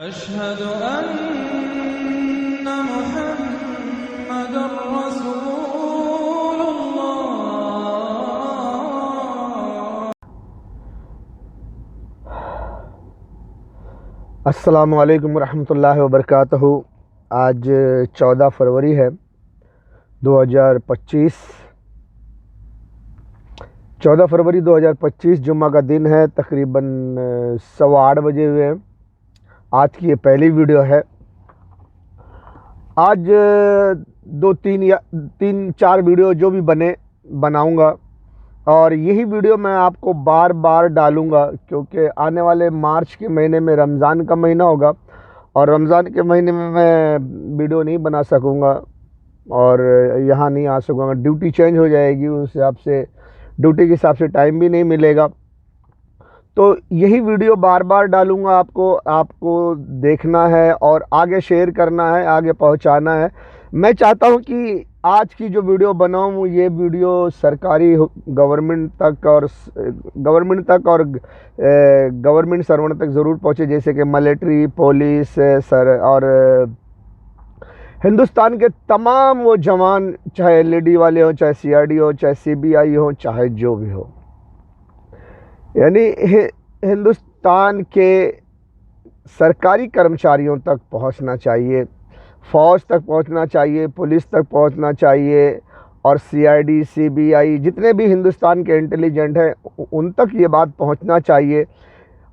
अशहदु अन्ना मुहम्मदुर रसूलुल्लाह। अस्सलामु अलैकुम रहमतुल्लाहि व बरकातहू। आज 14 फरवरी है 2025। 14 फरवरी 2025 जुम्मा का दिन है। तकरीबन 8:15 बजे हुए हैं। आज की ये पहली वीडियो है। आज 3-4 वीडियो जो भी बनाऊंगा, और यही वीडियो मैं आपको बार बार डालूंगा क्योंकि आने वाले मार्च के महीने में रमज़ान का महीना होगा और रमज़ान के महीने में मैं वीडियो नहीं बना सकूंगा और यहाँ नहीं आ सकूंगा। ड्यूटी चेंज हो जाएगी, उस हिसाब से ड्यूटी के हिसाब से टाइम भी नहीं मिलेगा। तो यही वीडियो बार बार डालूंगा। आपको देखना है और आगे शेयर करना है, आगे पहुंचाना है। मैं चाहता हूं कि आज की जो वीडियो बनाऊं ये वीडियो सरकारी गवर्नमेंट तक और गवर्नमेंट सर्वेंट तक ज़रूर पहुंचे, जैसे कि मिलिट्री, पुलिस और हिंदुस्तान के तमाम वो जवान, चाहे एलईडी वाले हो, चाहे सीआईडी हो, चाहे सीबीआई हो, चाहे जो भी हो, यानी हिंदुस्तान के सरकारी कर्मचारियों तक पहुंचना चाहिए, फ़ौज तक पहुंचना चाहिए, पुलिस तक पहुंचना चाहिए और सीआईडी, सीबीआई, जितने भी हिंदुस्तान के इंटेलिजेंट हैं उन तक ये बात पहुंचना चाहिए।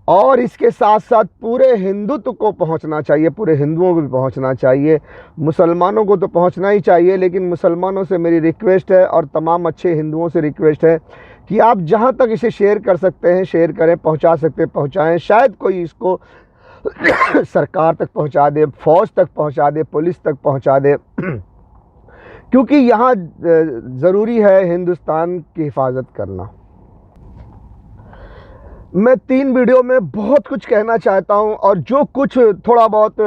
और इसके साथ साथ पूरे हिंदुत्व को पहुंचना चाहिए, पूरे हिंदुओं को भी पहुंचना चाहिए। मुसलमानों को तो पहुंचना ही चाहिए, लेकिन मुसलमानों से मेरी रिक्वेस्ट है और तमाम अच्छे हिंदुओं से रिक्वेस्ट है कि आप जहां तक इसे शेयर कर सकते हैं शेयर करें, पहुंचा सकते हैं पहुंचाएं। शायद कोई इसको सरकार तक पहुंचा दे, फौज तक पहुंचा दे, पुलिस तक पहुंचा दे, क्योंकि यहाँ ज़रूरी है हिंदुस्तान की हिफाजत करना। मैं 3 वीडियो में बहुत कुछ कहना चाहता हूं और जो कुछ थोड़ा बहुत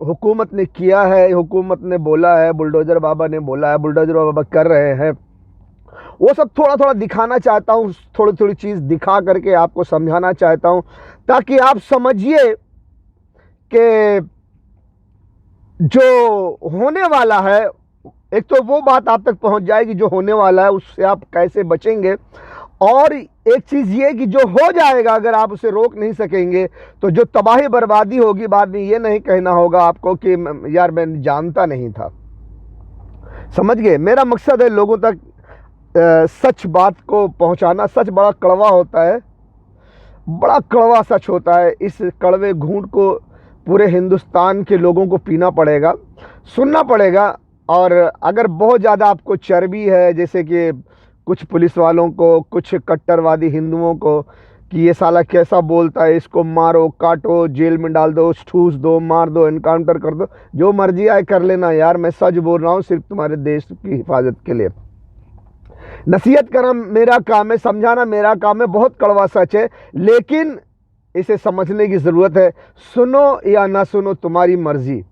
हुकूमत ने किया है, हुकूमत ने बोला है, बुलडोज़र बाबा ने बोला है, बुलडोज़र बाबा कर रहे हैं, वो सब थोड़ा थोड़ा दिखाना चाहता हूँ। थोड़ी थोड़ी चीज़ दिखा करके आपको समझाना चाहता हूँ ताकि आप समझिए कि जो होने वाला है, एक तो वो बात आप तक पहुँच जाएगी जो होने वाला है, उससे आप कैसे बचेंगे। और एक चीज़ ये कि जो हो जाएगा अगर आप उसे रोक नहीं सकेंगे तो जो तबाही बर्बादी होगी बाद में ये नहीं कहना होगा आपको कि यार मैं जानता नहीं था। समझ गए? मेरा मकसद है लोगों तक सच बात को पहुंचाना। सच बड़ा कड़वा होता है, बड़ा कड़वा सच होता है। इस कड़वे घूंट को पूरे हिंदुस्तान के लोगों को पीना पड़ेगा, सुनना पड़ेगा। और अगर बहुत ज़्यादा आपको चर्बी है, जैसे कि कुछ पुलिस वालों को, कुछ कट्टरवादी हिंदुओं को, कि ये साला कैसा बोलता है, इसको मारो, काटो, जेल में डाल दो, ठूस दो, मार दो, इनकाउंटर कर दो, जो मर्जी आए कर लेना यार। मैं सच बोल रहा हूँ सिर्फ तुम्हारे देश की हिफाजत के लिए। नसीहत करना मेरा काम है, समझाना मेरा काम है। बहुत कड़वा सच है, लेकिन इसे समझने की ज़रूरत है। सुनो या ना सुनो तुम्हारी मर्जी,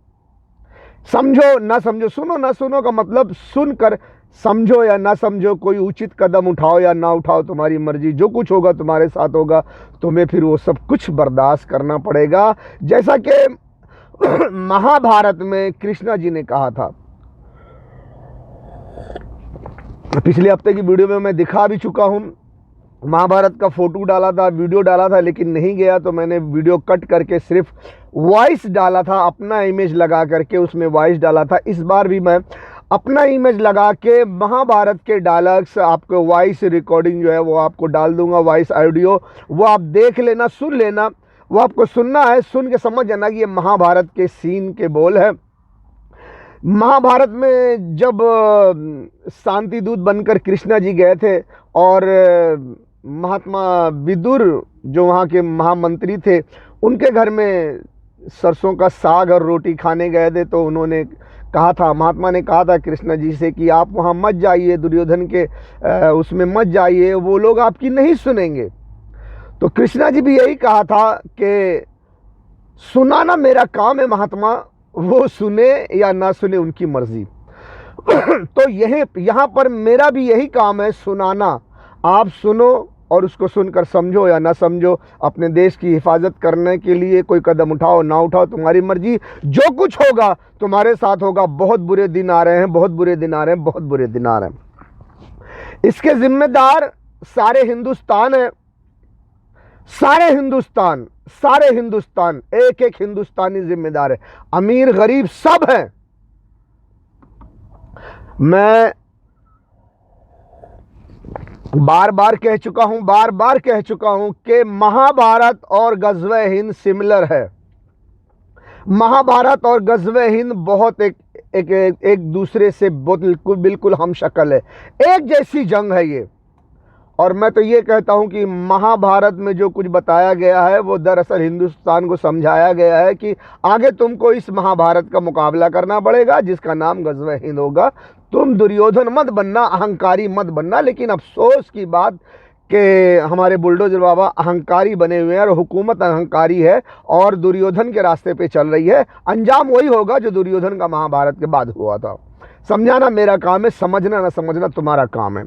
समझो ना समझो। सुनो ना सुनो का मतलब सुनकर समझो या ना समझो, कोई उचित कदम उठाओ या ना उठाओ तुम्हारी मर्जी। जो कुछ होगा तुम्हारे साथ होगा, तुम्हें फिर वो सब कुछ बर्दाश्त करना पड़ेगा। जैसा कि महाभारत में कृष्णा जी ने कहा था, पिछले हफ्ते की वीडियो में मैं दिखा भी चुका हूँ। महाभारत का फोटो डाला था, वीडियो डाला था, लेकिन नहीं गया तो मैंने वीडियो कट करके सिर्फ वॉइस डाला था, अपना इमेज लगा करके उसमें वॉइस डाला था। इस बार भी मैं अपना इमेज लगा के महाभारत के डायलॉग्स, आपको वॉइस रिकॉर्डिंग जो है वो आपको डाल दूंगा, वॉइस ऑडियो, वो आप देख लेना, सुन लेना। वो आपको सुनना है, सुन के समझ जाना कि ये महाभारत के सीन के बोल है। महाभारत में जब शांति दूत बनकर कृष्णा जी गए थे और महात्मा विदुर जो वहाँ के महामंत्री थे उनके घर में सरसों का साग और रोटी खाने गए थे, तो उन्होंने कहा था, महात्मा ने कहा था कृष्णा जी से कि आप वहाँ मत जाइए, दुर्योधन के उसमें मत जाइए, वो लोग आपकी नहीं सुनेंगे। तो कृष्णा जी भी यही कहा था कि सुनाना मेरा काम है महात्मा, वो सुने या ना सुने उनकी मर्जी। तो यहाँ पर मेरा भी यही काम है, सुनाना। आप सुनो और उसको सुनकर समझो या ना समझो, अपने देश की हिफाजत करने के लिए कोई कदम उठाओ ना उठाओ, तुम्हारी मर्जी। जो कुछ होगा तुम्हारे साथ होगा। बहुत बुरे दिन आ रहे हैं, बहुत बुरे दिन आ रहे हैं, बहुत बुरे दिन आ रहे हैं। इसके जिम्मेदार सारे हिंदुस्तान है, सारे हिंदुस्तान, सारे हिंदुस्तान, एक एक हिंदुस्तानी जिम्मेदार है। अमीर गरीब सब हैं। मैं बार बार कह चुका हूं, बार बार कह चुका हूं कि महाभारत और गज़वे हिंद सिमिलर है। महाभारत और गज़वे हिंद बहुत एक दूसरे से बिल्कुल हम शक्ल है, एक जैसी जंग है ये। और मैं तो ये कहता हूं कि महाभारत में जो कुछ बताया गया है वो दरअसल हिंदुस्तान को समझाया गया है कि आगे तुमको इस महाभारत का मुकाबला करना पड़ेगा जिसका नाम गज़वे हिंद होगा। तुम दुर्योधन मत बनना, अहंकारी मत बनना। लेकिन अफसोस की बात कि हमारे बुलडोजर बाबा अहंकारी बने हुए हैं और हुकूमत अहंकारी है और दुर्योधन के रास्ते पे चल रही है। अंजाम वही होगा जो दुर्योधन का महाभारत के बाद हुआ था। समझाना मेरा काम है, समझना ना समझना तुम्हारा काम है।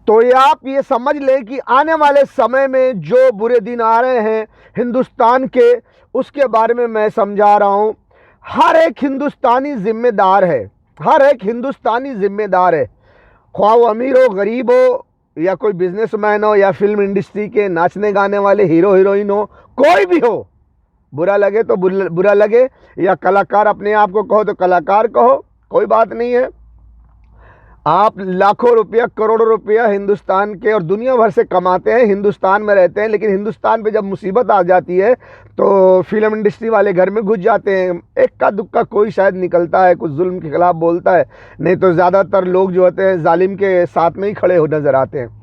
तो ये आप ये समझ लें कि आने वाले समय में जो बुरे दिन आ रहे हैं हिंदुस्तान के, उसके बारे में मैं समझा रहा हूं। हर एक हिंदुस्तानी जिम्मेदार है, हर एक हिंदुस्तानी जिम्मेदार है, ख्वाह वो अमीर हो, गरीब हो, या कोई बिजनेसमैन हो, या फिल्म इंडस्ट्री के नाचने गाने वाले हीरो हीरोइन हो, कोई भी हो। बुरा लगे तो बुरा लगे, या कलाकार अपने आप को कहो तो कलाकार कहो, कोई बात नहीं है। आप लाखों रुपया, करोड़ों रुपया हिंदुस्तान के और दुनिया भर से कमाते हैं, हिंदुस्तान में रहते हैं, लेकिन हिंदुस्तान पे जब मुसीबत आ जाती है तो फिल्म इंडस्ट्री वाले घर में घुस जाते हैं। एक का दुक्का कोई शायद निकलता है, कुछ जुल्म के खिलाफ बोलता है, नहीं तो ज़्यादातर लोग जो होते हैं जालिम के साथ में ही खड़े हो नज़र आते हैं।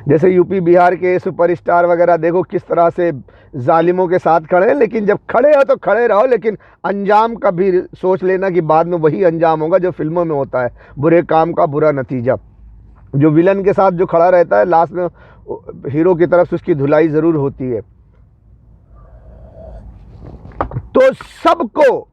जैसे यूपी बिहार के सुपरस्टार वगैरह देखो किस तरह से जालिमों के साथ खड़े हैं। लेकिन जब खड़े हो तो खड़े रहो, लेकिन अंजाम का भी सोच लेना कि बाद में वही अंजाम होगा जो फिल्मों में होता है, बुरे काम का बुरा नतीजा। जो विलन के साथ जो खड़ा रहता है लास्ट में हीरो की तरफ से उसकी धुलाई ज़रूर होती है। तो सबको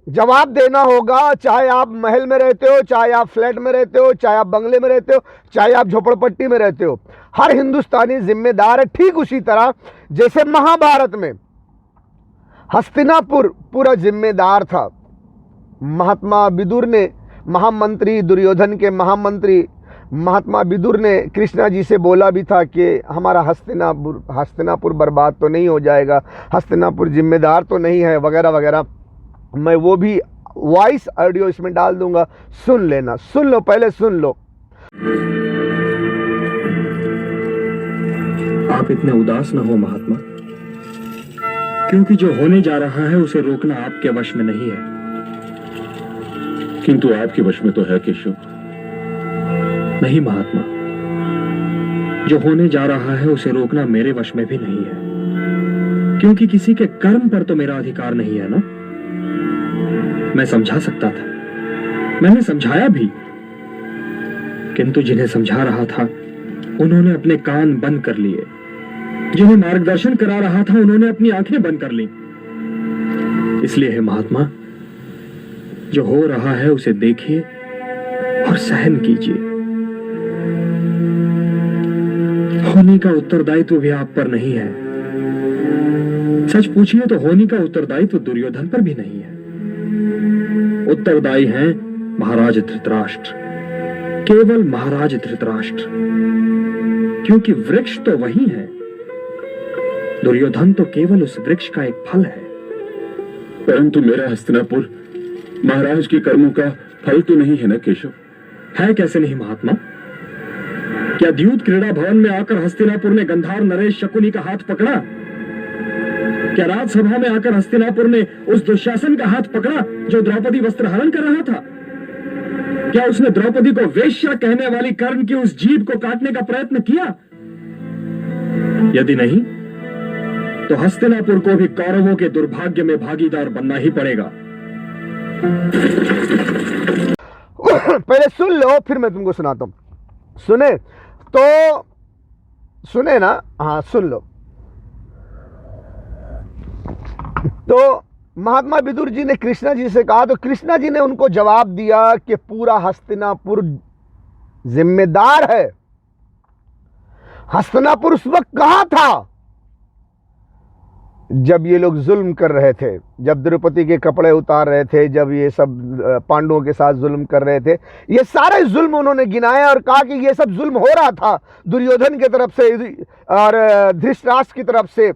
जवाब देना होगा, चाहे आप महल में रहते हो, चाहे आप फ्लैट में रहते हो, चाहे आप बंगले में रहते हो, चाहे आप झोपड़पट्टी में रहते हो। हर हिंदुस्तानी जिम्मेदार है। ठीक उसी तरह जैसे महाभारत में हस्तिनापुर पूरा जिम्मेदार था। महात्मा विदुर ने, महामंत्री दुर्योधन के महामंत्री महात्मा विदुर ने कृष्णा जी से बोला भी था कि हमारा हस्तिनापुर बर्बाद तो नहीं हो जाएगा, हस्तिनापुर जिम्मेदार तो नहीं है, वगैरह वगैरह। मैं वो भी वॉइस ऑडियो इसमें डाल दूंगा, सुन लेना, सुन लो, पहले सुन लो। आप इतने उदास न हो महात्मा, क्योंकि जो होने जा रहा है उसे रोकना आपके वश में नहीं है। किंतु आपके वश में तो है केशव। नहीं महात्मा, जो होने जा रहा है उसे रोकना मेरे वश में भी नहीं है, क्योंकि किसी के कर्म पर तो मेरा अधिकार नहीं है ना। मैं समझा सकता था, मैंने समझाया भी, किंतु जिन्हें समझा रहा था उन्होंने अपने कान बंद कर लिए, जिन्हें मार्गदर्शन करा रहा था उन्होंने अपनी आंखें बंद कर ली। इसलिए है महात्मा, जो हो रहा है उसे देखिए और सहन कीजिए। होनी का उत्तरदायित्व भी आप पर नहीं है। सच पूछिए तो होनी का उत्तरदायित्व दुर्योधन पर भी नहीं है। उत्तरदायी हैं महाराज धृतराष्ट्र, केवल महाराज धृतराष्ट्र, क्योंकि वृक्ष तो वही है, दुर्योधन तो केवल उस वृक्ष का एक फल है। परंतु मेरा हस्तिनापुर महाराज के कर्मों का फल तो नहीं है ना केशव? है कैसे नहीं महात्मा? क्या द्यूत क्रीड़ा भवन में आकर हस्तिनापुर ने गंधार नरेश शकुनी का हाथ पकड़ा? क्या राजसभा में आकर हस्तिनापुर ने उस दुशासन का हाथ पकड़ा जो द्रौपदी वस्त्र हरण कर रहा था? क्या उसने द्रौपदी को वेश्या कहने वाली कर्ण की उस जीभ को काटने का प्रयत्न किया? यदि नहीं तो हस्तिनापुर को भी कौरवों के दुर्भाग्य में भागीदार बनना ही पड़ेगा। पहले सुन लो, फिर मैं तुमको सुनाता हूं। सुने ना? हाँ, सुन लो। तो महात्मा विदुर जी ने कृष्णा जी से कहा तो कृष्णा जी ने उनको जवाब दिया कि पूरा हस्तिनापुर जिम्मेदार है। हस्तिनापुर उस वक्त कहां था जब ये लोग जुल्म कर रहे थे, जब द्रौपदी के कपड़े उतार रहे थे, जब ये सब पांडवों के साथ जुल्म कर रहे थे। ये सारे जुल्म उन्होंने गिनाए और कहा कि ये सब जुल्म हो रहा था दुर्योधन की तरफ से और धृतराष्ट्र की तरफ से,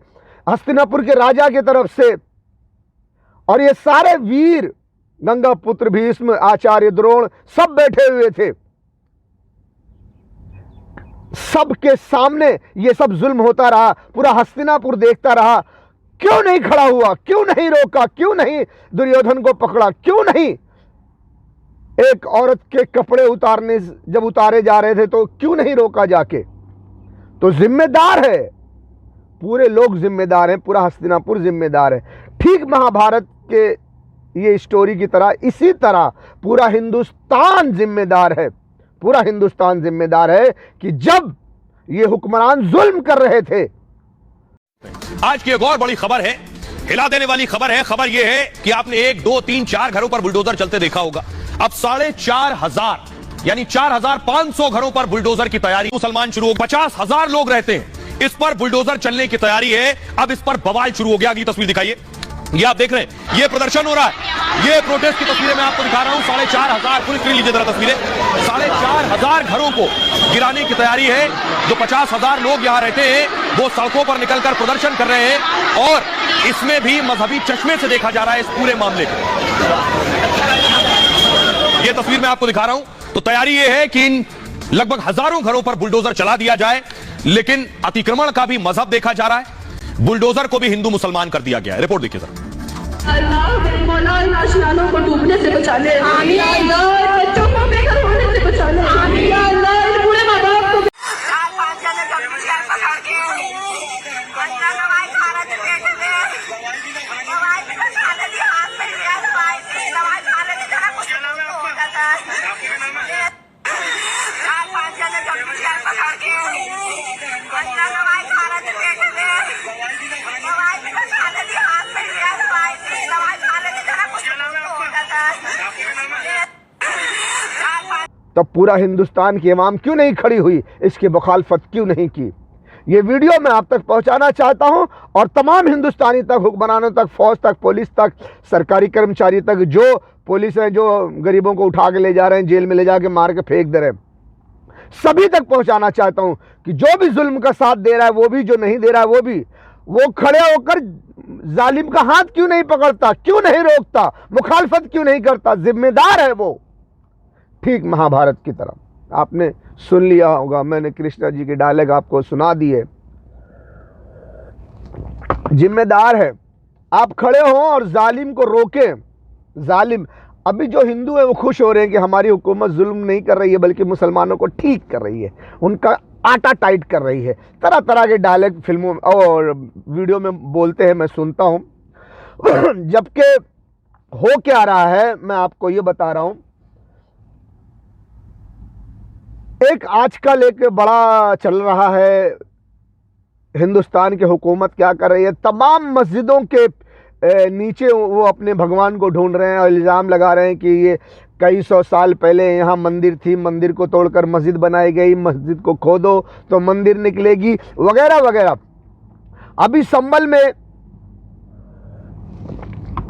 हस्तिनापुर के राजा की तरफ से। और ये सारे वीर गंगा पुत्र भीष्म, आचार्य द्रोण सब बैठे हुए थे, सबके सामने ये सब जुल्म होता रहा, पूरा हस्तिनापुर देखता रहा। क्यों नहीं खड़ा हुआ, क्यों नहीं रोका, क्यों नहीं दुर्योधन को पकड़ा, क्यों नहीं एक औरत के कपड़े उतारने जब उतारे जा रहे थे तो क्यों नहीं रोका जाके। तो जिम्मेदार है, पूरे लोग जिम्मेदार हैं, पूरा हस्तिनापुर जिम्मेदार है। ठीक महाभारत के ये स्टोरी की तरह इसी तरह पूरा हिंदुस्तान जिम्मेदार है, पूरा हिंदुस्तान जिम्मेदार है कि जब ये हुक्मरान जुल्म कर रहे थे। आज की एक और बड़ी खबर है, हिला देने वाली खबर है। खबर यह है कि आपने 1, 2, 3, 4 घरों पर बुलडोजर चलते देखा होगा। अब 4,500 यानी 4,500 घरों पर बुलडोजर की तैयारी। मुसलमान शुरू हो, 50,000 लोग रहते हैं, इस पर बुलडोजर चलने की तैयारी है। अब इस पर बवाल शुरू हो गया। अगली तस्वीर दिखाइए, ये आप देख रहे हैं, ये प्रदर्शन हो रहा है, ये प्रोटेस्ट की तस्वीरें मैं आपको दिखा रहा हूं। 4,500 पूरी स्क्रीन लीजिए जरा तस्वीरें। 4,500 घरों को गिराने की तैयारी है। जो 50,000 लोग यहां रहते हैं वो सड़कों पर निकलकर प्रदर्शन कर रहे हैं और इसमें भी मजहबी चश्मे से देखा जा रहा है इस पूरे मामले को। ये तस्वीर मैं आपको दिखा रहा हूं। तो तैयारी ये है कि इन लगभग हजारों घरों पर बुलडोजर चला दिया जाए, लेकिन अतिक्रमण का भी मजहब देखा जा रहा है, बुलडोजर को भी हिंदू मुसलमान कर दिया गया है। रिपोर्ट देखिए सर। अल्लाह मौला इन आशियानों को डूबने से बचा ले, आमीन। अल्लाह बच्चों को बेघर होने से बचा ले, आमीन। अल्लाह इन बूढ़े माँ बाप को तब पूरा हिंदुस्तान की इमाम क्यों नहीं खड़ी हुई, इसकी मुखालफत क्यों नहीं की। ये वीडियो मैं आप तक पहुंचाना चाहता हूं और तमाम हिंदुस्तानी तक, हुक्मरानों तक, फौज तक, पुलिस तक, सरकारी कर्मचारी तक, जो पुलिस है जो गरीबों को उठा के ले जा रहे हैं, जेल में ले जाके मार के फेंक दे रहे हैं, सभी तक पहुंचाना चाहता हूं कि जो भी जुल्म का साथ दे रहा है वो भी, जो नहीं दे रहा है वो भी, वो खड़े होकर जालिम का हाथ क्यों नहीं पकड़ता, क्यों नहीं रोकता, मुखालफत क्यों नहीं करता। जिम्मेदार है वो, ठीक महाभारत की तरह। आपने सुन लिया होगा, मैंने कृष्णा जी के डायलॉग आपको सुना दिए। जिम्मेदार है, आप खड़े हों और जालिम को रोकें। जालिम, अभी जो हिंदू है वो खुश हो रहे हैं कि हमारी हुकूमत जुल्म नहीं कर रही है बल्कि मुसलमानों को ठीक कर रही है, उनका आटा टाइट कर रही है। तरह तरह के डायलॉग फिल्मों और वीडियो में बोलते हैं, मैं सुनता हूं। जबकि हो क्या रहा है मैं आपको ये बता रहा हूं। एक आजकल एक बड़ा चल रहा है, हिंदुस्तान की हुकूमत क्या कर रही है, तमाम मस्जिदों के नीचे वो अपने भगवान को ढूंढ रहे हैं और इल्ज़ाम लगा रहे हैं कि ये कई सौ साल पहले यहाँ मंदिर थी, मंदिर को तोड़कर मस्जिद बनाई गई, मस्जिद को खोदो तो मंदिर निकलेगी, वगैरह वगैरह। अभी संभल में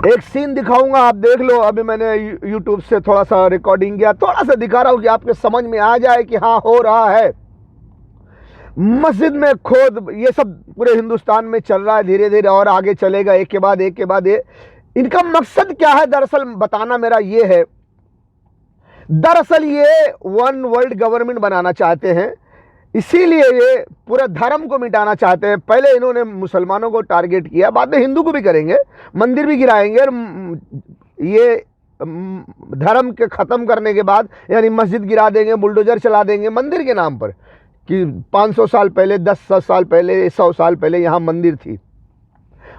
एक सीन दिखाऊंगा, आप देख लो। अभी मैंने यूट्यूब से थोड़ा सा रिकॉर्डिंग किया, थोड़ा सा दिखा रहा हूँ कि आपके समझ में आ जाए कि हाँ हो रहा है। मस्जिद में खोद, ये सब पूरे हिंदुस्तान में चल रहा है, धीरे धीरे और आगे चलेगा, एक के बाद एक के बाद एक। इनका मकसद क्या है दरअसल बताना मेरा ये है, दरअसल ये वन वर्ल्ड गवर्नमेंट बनाना चाहते हैं, इसीलिए ये पूरे धर्म को मिटाना चाहते हैं। पहले इन्होंने मुसलमानों को टारगेट किया, बाद में हिंदू को भी करेंगे, मंदिर भी गिराएंगे और ये धर्म के ख़त्म करने के बाद यानी मस्जिद गिरा देंगे, बुलडोजर चला देंगे मंदिर के नाम पर कि 500 साल पहले, 10 साल पहले, 100 साल पहले यहाँ मंदिर थी।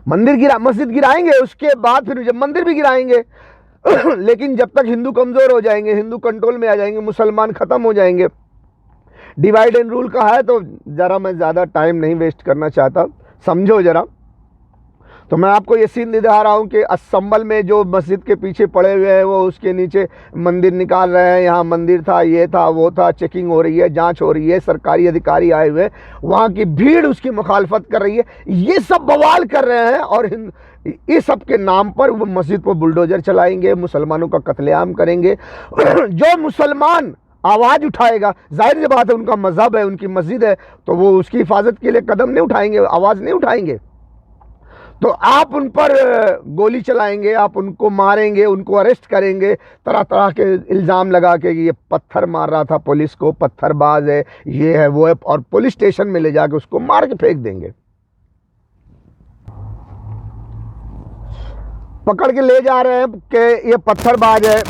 मंदिर मस्जिद गिराएंगे, उसके बाद फिर जब मंदिर भी गिराएंगे लेकिन जब तक हिंदू कमज़ोर हो जाएंगे, हिंदू कंट्रोल में आ जाएंगे, मुसलमान ख़त्म हो जाएंगे। डिवाइड एंड रूल का है, तो ज़रा मैं ज़्यादा टाइम नहीं वेस्ट करना चाहता, समझो ज़रा। तो मैं आपको ये सीन दिखा रहा हूँ कि असम्बल में जो मस्जिद के पीछे पड़े हुए हैं वो उसके नीचे मंदिर निकाल रहे हैं। यहाँ मंदिर था, ये था, वो था, चेकिंग हो रही है, जांच हो रही है, सरकारी अधिकारी आए हुए हैं, वहाँ की भीड़ उसकी मुखालफत कर रही है। ये सब बवाल कर रहे हैं और इस सब के नाम पर वो मस्जिद पर बुलडोजर चलाएंगे, मुसलमानों का कत्लेआम करेंगे। जो मुसलमान आवाज़ उठाएगा, जाहिर सी बात है, उनका मजहब है, उनकी मस्जिद है, तो वो उसकी हिफाजत के लिए कदम नहीं उठाएंगे, आवाज़ नहीं उठाएंगे। तो आप उन पर गोली चलाएंगे, आप उनको मारेंगे, उनको अरेस्ट करेंगे, तरह तरह के इल्ज़ाम लगा के ये पत्थर मार रहा था पुलिस को, पत्थरबाज है, ये है, वो है, और पुलिस स्टेशन में ले जाके उसको मार के फेंक देंगे। पकड़ के ले जा रहे हैं कि ये पत्थरबाज है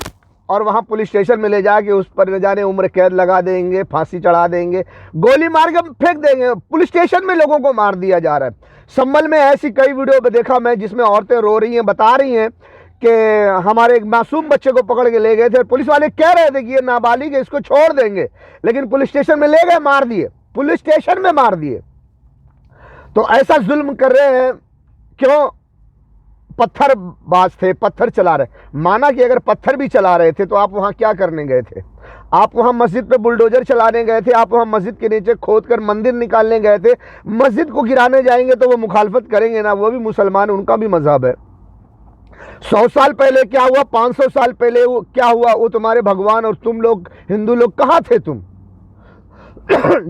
और वहाँ पुलिस स्टेशन में ले जाके उस पर न जाने उम्र कैद लगा देंगे, फांसी चढ़ा देंगे, गोली मार के फेंक देंगे। पुलिस स्टेशन में लोगों को मार दिया जा रहा है। संभल में ऐसी कई वीडियो पे देखा मैं जिसमें औरतें रो रही हैं, बता रही हैं कि हमारे एक मासूम बच्चे को पकड़ के ले गए थे, पुलिस वाले कह रहे थे कि ये नाबालिग है, इसको छोड़ देंगे, लेकिन पुलिस स्टेशन में ले गए, मार दिए, पुलिस स्टेशन में मार दिए। तो ऐसा जुल्म कर रहे हैं क्यों? पत्थरबाज थे, पत्थर चला रहे। माना कि अगर पत्थर भी चला रहे थे तो आप वहां क्या करने गए थे? आप वहां मस्जिद पे बुलडोजर चलाने गए थे, आप वहां मस्जिद के नीचे खोदकर मंदिर निकालने गए थे। मस्जिद को गिराने जाएंगे तो वो मुखालफत करेंगे ना, वो भी मुसलमान, उनका भी मजहब है। 100 साल पहले क्या हुआ, 500 साल पहले वो क्या हुआ, वो तुम्हारे भगवान और तुम लोग हिंदू लोग कहाँ थे तुम?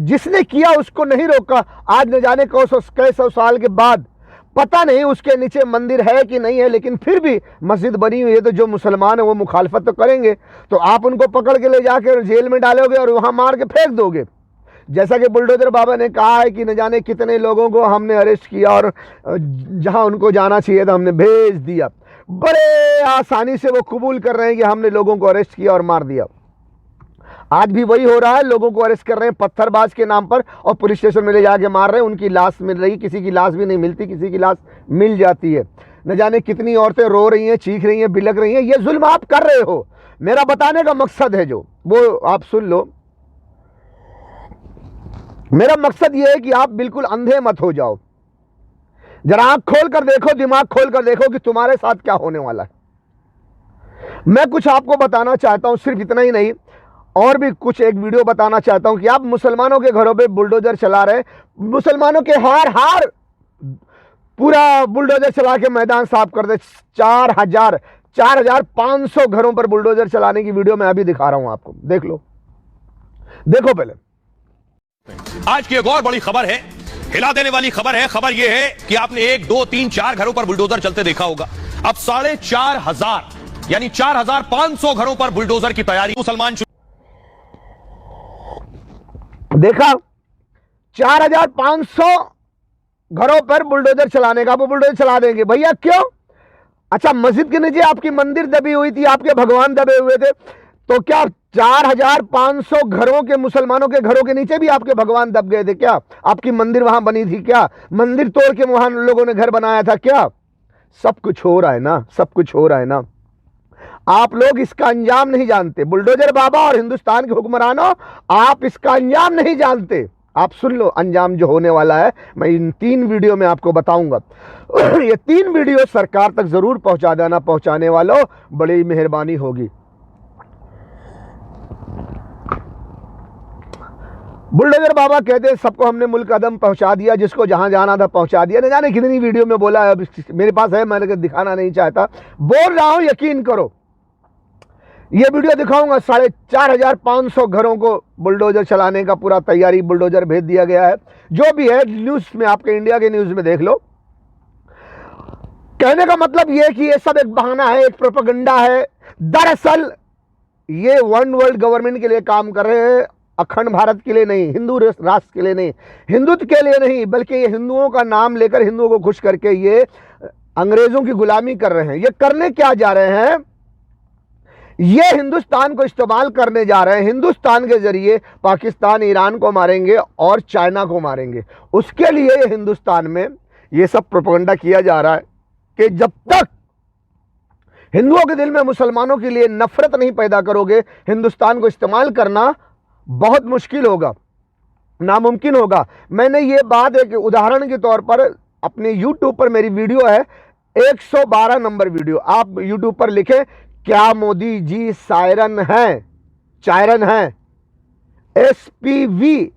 जिसने किया उसको नहीं रोका। आज न जाने कई सौ साल के बाद पता नहीं उसके नीचे मंदिर है कि नहीं है, लेकिन फिर भी मस्जिद बनी हुई है, तो जो मुसलमान है वो मुखालफत तो करेंगे। तो आप उनको पकड़ के ले जाकर जेल में डालोगे और वहाँ मार के फेंक दोगे। जैसा कि बुलडोजर बाबा ने कहा है कि न जाने कितने लोगों को हमने अरेस्ट किया और जहाँ उनको जाना चाहिए था हमने भेज दिया। बड़े आसानी से वो कबूल कर रहे हैं कि हमने लोगों को अरेस्ट किया और मार दिया। आज भी वही हो रहा है, लोगों को अरेस्ट कर रहे हैं पत्थरबाज के नाम पर और पुलिस स्टेशन में ले जाके मार रहे हैं। उनकी लाश मिल रही, किसी की लाश भी नहीं मिलती, किसी की लाश मिल जाती है। न जाने कितनी औरतें रो रही हैं, चीख रही हैं, बिलक रही हैं। ये जुल्म आप कर रहे हो। मेरा बताने का मकसद है जो वो आप सुन लो। मेरा मकसद ये है कि आप बिल्कुल अंधे मत हो जाओ। जरा आंख खोल कर देखो, दिमाग खोल कर देखो कि तुम्हारे साथ क्या होने वाला है। मैं कुछ आपको बताना चाहता हूं, सिर्फ इतना ही नहीं, और भी कुछ एक वीडियो बताना चाहता हूं कि आप मुसलमानों के घरों पे बुलडोजर चला रहे हैं। मुसलमानों के हार पूरा बुलडोजर चला के मैदान साफ कर दे। 4,500 घरों पर बुलडोजर चलाने की वीडियो मैं अभी दिखा रहा हूं आपको, देख लो, देखो पहले। आज की एक और बड़ी खबर है, हिला देने वाली खबर है। खबर यह है कि आपने 1, 2, 3, 4 घरों पर बुलडोजर चलते देखा होगा। अब 4,500 यानी 4,500 घरों पर बुलडोजर की तैयारी। मुसलमान देखा, 4,500 घरों पर बुलडोजर चलाने का, वो बुलडोजर चला देंगे। भैया क्यों? अच्छा, मस्जिद के नीचे आपकी मंदिर दबी हुई थी, आपके भगवान दबे हुए थे, तो क्या 4,500 घरों के मुसलमानों के घरों के नीचे भी आपके भगवान दब गए थे क्या? आपकी मंदिर वहां बनी थी क्या? मंदिर तोड़ के वहां लोगों ने घर बनाया था क्या? सब कुछ हो रहा है ना, सब कुछ हो रहा है ना। आप लोग इसका अंजाम नहीं जानते। बुलडोजर बाबा और हिंदुस्तान के हुक्मरानों, आप इसका अंजाम नहीं जानते। आप सुन लो अंजाम जो होने वाला है, मैं इन 3 वीडियो में आपको बताऊंगा। ये 3 वीडियो सरकार तक जरूर पहुंचा देना, पहुंचाने वालों बड़ी मेहरबानी होगी। बुलडोजर बाबा कहते हैं सबको हमने मुल्क कदम पहुंचा दिया, जिसको जहां जाना था पहुंचा दिया। न जाने कितनी वीडियो में बोला है, अब मेरे पास है, मैंने दिखाना नहीं चाहता, बोल रहा हूं, यकीन करो। ये वीडियो दिखाऊंगा। 4,500 घरों को बुलडोजर चलाने का पूरा तैयारी, बुलडोजर भेज दिया गया है। जो भी है न्यूज में, आपके इंडिया के न्यूज में देख लो। कहने का मतलब ये है कि ये सब एक बहाना है, एक प्रोपेगेंडा है। दरअसल ये वन वर्ल्ड गवर्नमेंट के लिए काम कर रहे हैं, अखंड भारत के लिए नहीं, हिंदू राष्ट्र के लिए नहीं, हिंदुत्व के लिए नहीं, बल्कि ये हिंदुओं का नाम लेकर हिंदुओं को खुश करके ये अंग्रेजों की गुलामी कर रहे हैं। ये करने क्या जा रहे हैं? ये हिंदुस्तान को इस्तेमाल करने जा रहे हैं। हिंदुस्तान के जरिए पाकिस्तान, ईरान को मारेंगे और चाइना को मारेंगे। उसके लिए हिंदुस्तान में ये सब प्रोपेगेंडा किया जा रहा है कि जब तक हिंदुओं के दिल में मुसलमानों के लिए नफरत नहीं पैदा करोगे, हिंदुस्तान को इस्तेमाल करना बहुत मुश्किल होगा, नामुमकिन होगा। मैंने ये बात एक उदाहरण के तौर पर अपने YouTube पर मेरी वीडियो है 112 नंबर वीडियो, आप YouTube पर लिखें क्या मोदी जी सायरन हैं, चायरन हैं, SPV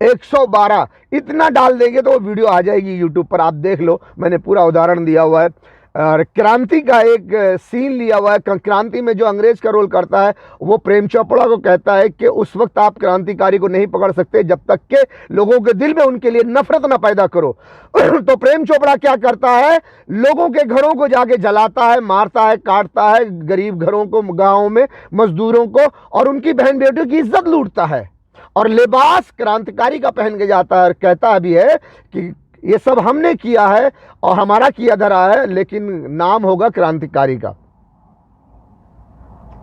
112 इतना डाल देंगे तो वो वीडियो आ जाएगी YouTube पर, आप देख लो। मैंने पूरा उदाहरण दिया हुआ है और क्रांति का एक सीन लिया हुआ है। क्रांति में जो अंग्रेज का रोल करता है वो प्रेम चोपड़ा को कहता है कि उस वक्त आप क्रांतिकारी को नहीं पकड़ सकते जब तक के लोगों के दिल में उनके लिए नफरत ना पैदा करो। तो प्रेम चोपड़ा क्या करता है, लोगों के घरों को जाके जलाता है, मारता है, काटता है, गरीब घरों को, गाँव में मजदूरों को और उनकी बहन बेटियों की इज्जत लूटता है और लिबास क्रांतिकारी का पहन के जाता है और कहता भी है कि ये सब हमने किया है और हमारा किया धरा है, लेकिन नाम होगा क्रांतिकारी का।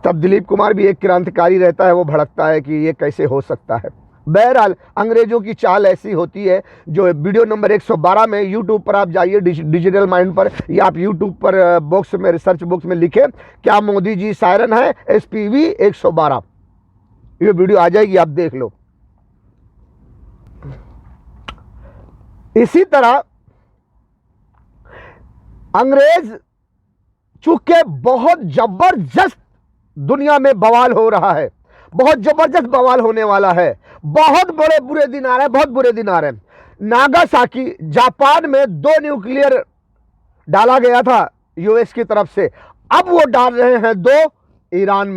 तब दिलीप कुमार भी एक क्रांतिकारी रहता है, वो भड़कता है कि ये कैसे हो सकता है। बहरहाल अंग्रेजों की चाल ऐसी होती है। जो वीडियो नंबर 112 में यूट्यूब पर आप जाइए, डिजिटल माइंड पर, या आप यूट्यूब पर बॉक्स में, रिसर्च बॉक्स में लिखें क्या मोदी जी सायरन है, SPV 112, ये वीडियो आ जाएगी, आप देख लो। इसी तरह अंग्रेज चूंकि बहुत जबरदस्त दुनिया में बवाल हो रहा है, बहुत जबरदस्त बवाल होने वाला है, बहुत बड़े बुरे दिन आ रहे हैं, बहुत बुरे दिन आ रहे हैं। नागासाकी जापान में 2 न्यूक्लियर डाला गया था US की तरफ से, अब वो डाल रहे हैं 2 ईरान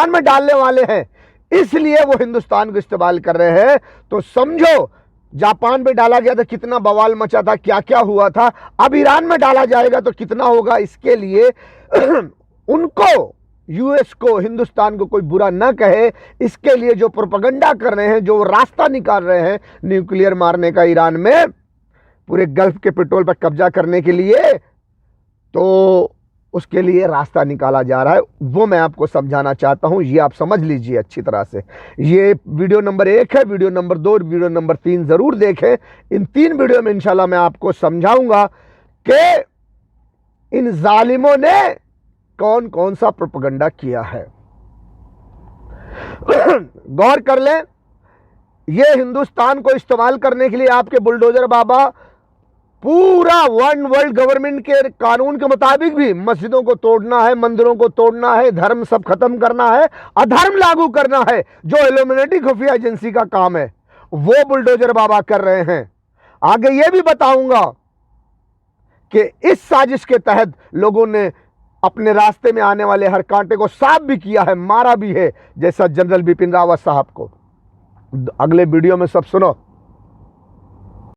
में डालने वाले हैं, इसलिए वो हिंदुस्तान को इस्तेमाल कर रहे हैं। तो समझो जापान में डाला गया था कितना बवाल मचा था, क्या क्या हुआ था, अब ईरान में डाला जाएगा तो कितना होगा। इसके लिए उनको, US को, हिंदुस्तान को कोई बुरा ना कहे, इसके लिए जो प्रोपेगेंडा कर रहे हैं, जो रास्ता निकाल रहे हैं न्यूक्लियर मारने का ईरान में, पूरे गल्फ के पेट्रोल पर कब्जा करने के लिए, तो उसके लिए रास्ता निकाला जा रहा है। वो मैं आपको समझाना चाहता हूं, ये आप समझ लीजिए अच्छी तरह से। ये वीडियो नंबर 1 है, वीडियो नंबर 2, वीडियो नंबर 3 जरूर देखें। इन 3 वीडियो में इंशाल्लाह मैं आपको समझाऊंगा कि इन जालिमों ने कौन कौन सा प्रोपेगेंडा किया है। गौर कर लें, ये हिंदुस्तान को इस्तेमाल करने के लिए आपके बुलडोजर बाबा पूरा वन वर्ल्ड गवर्नमेंट के कानून के मुताबिक भी मस्जिदों को तोड़ना है, मंदिरों को तोड़ना है, धर्म सब खत्म करना है, अधर्म लागू करना है, जो इल्यूमिनेटी खुफिया एजेंसी का काम है वो बुलडोजर बाबा कर रहे हैं। आगे ये भी बताऊंगा कि इस साजिश के तहत लोगों ने अपने रास्ते में आने वाले हर कांटे को साफ भी किया है, मारा भी है, जैसा जनरल बिपिन रावत साहब को। अगले वीडियो में सब सुनो।